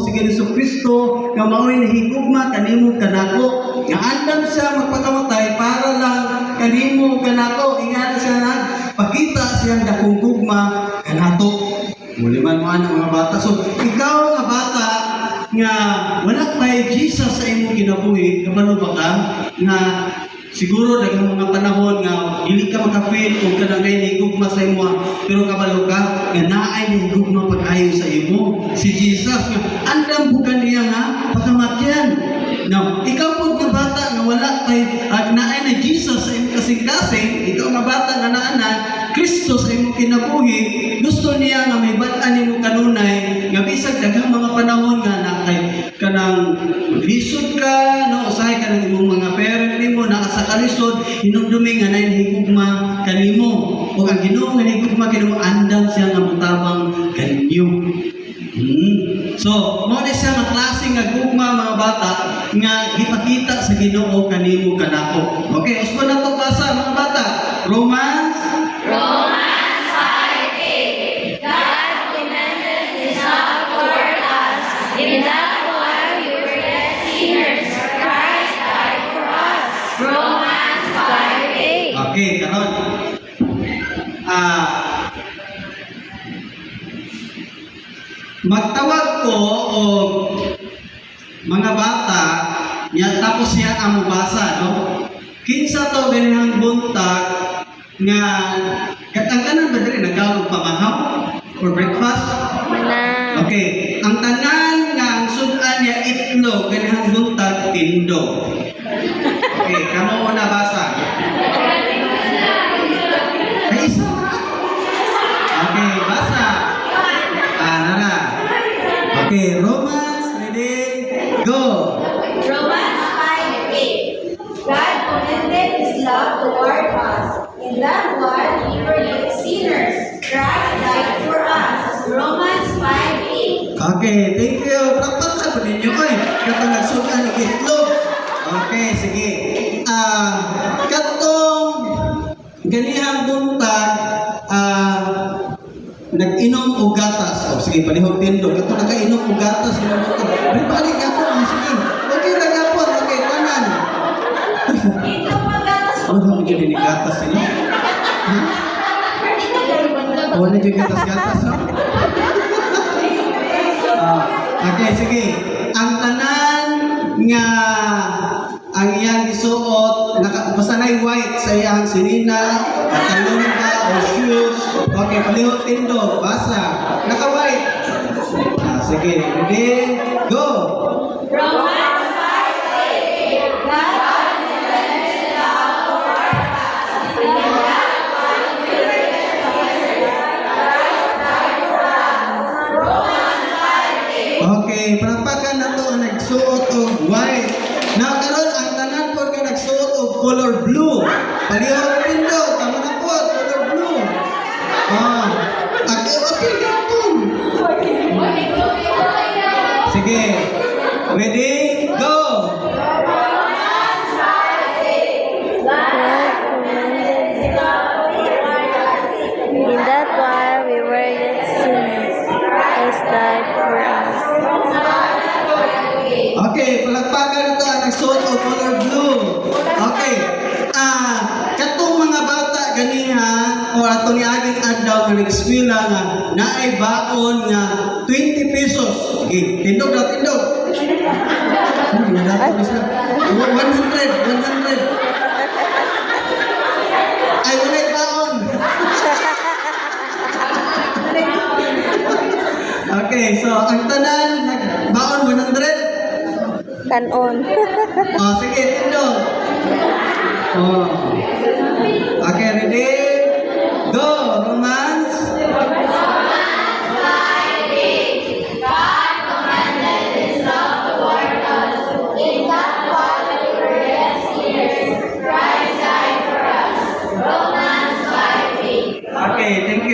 sige Jesucristo nga mao'y nahigugma kanimo kanako nga andam siya magpakamatay para lang kanimo kanako ingana siya nagpakita siyang dakong gugma kanato. Muliman mo ang mga bata. So ikaw nga bata nga wala pa'y Jesus sa imo kinabuhi, kabalo ba ka nga siguro daghang mga panahon nga dili ka makafeel kung kanangay nahigugma sa imo, pero kabalo ka nga naay nahigugma pag-ayo sa imo si Jesus nga andam bukan niya nga pakamatyan. Now ikaw po nga bata nga wala kay naay na Jesus sa imo kasing-kasing, ikaw nga bata nga naa Kristo sa imo kinabuhi, gusto niya nga may batan nimo kanunay nga bisag daghang mga panahon nga nakay kanang lisod ka no usahay ka ng imong mga parent nimo naa sa kalisod hinumdumi nga nay higugma kanimo o ang Ginoo nga higugma kanimo andam siya nga motabang kaninyo. So mo na siya nga klase nga gugma mga bata nga gipakita sa Ginoo kanimo kanako. Okay, usbo na to basa mga bata. Romans 5:8. God commended His love toward us, in that while we were yet sinners, Christ died for us. Romans 5:8. Okay, karon. Magtawag ko o mga bata niya tapos siya ang mubasa, no? Kinsa to ganihang buntag nga katangkanan ba diri nagkaon pamahaw for breakfast? Okay, ang tanan nga ang sudan niya itlog ganihang buntag tindog. Okay, kamo na basa. Ay, isa. Okay, basa. Nara. Okay, Romans, ready, go. Romans 5:8. God commended His love toward us, in that while we were yet sinners, Christ died for us. Romans 5:8. Okay, thank you. Praktak po ninyo. Ay, katong nagsukan ng itlog. Okay, sige. Katong ganihang buntag, nag-inom o gatas. Oh, sige, palihog tindog. Katong nakainom o gatas, balik ako. Sige, okay, nagapon. Okay, kanan. Ito magatas Ano ba medyo dinigatas sila? O, ano yung gatas-gatas, no? Okay, sige. Ang tanan nga ang iyang isuot, pasanay white sa iyang sinina, katalon ka o shoes. Okay, palihog tindog, basa. Naka-white. Sige, ready, go! Romans 5:8. God commended His love toward us, in that while we were yet sinners, Christ died for us. Romans 5:8. Okay, panampakan na to ang nagsuot og white. Now, karon ang tanan po ka nagsuot og color blue. Palihog tindog, tama na po, color blue. Okay, gapon. Sige, ready, go! Romans 5:8. God commended His love toward us, In that while we were yet sinners, Christ died for us. Okay, palagpagan ito ang nagsuot og color blue. Okay, katong mga bata ganiha o ato ni aging adlaw nga nag-eskwela nga naay baon nga 20 pesos. Okay, tindog daw, tindog. Nadato na siya. 100. Ay, walay baon. Okay, so ang tanan baon 100. Kanon. Sige, tindog.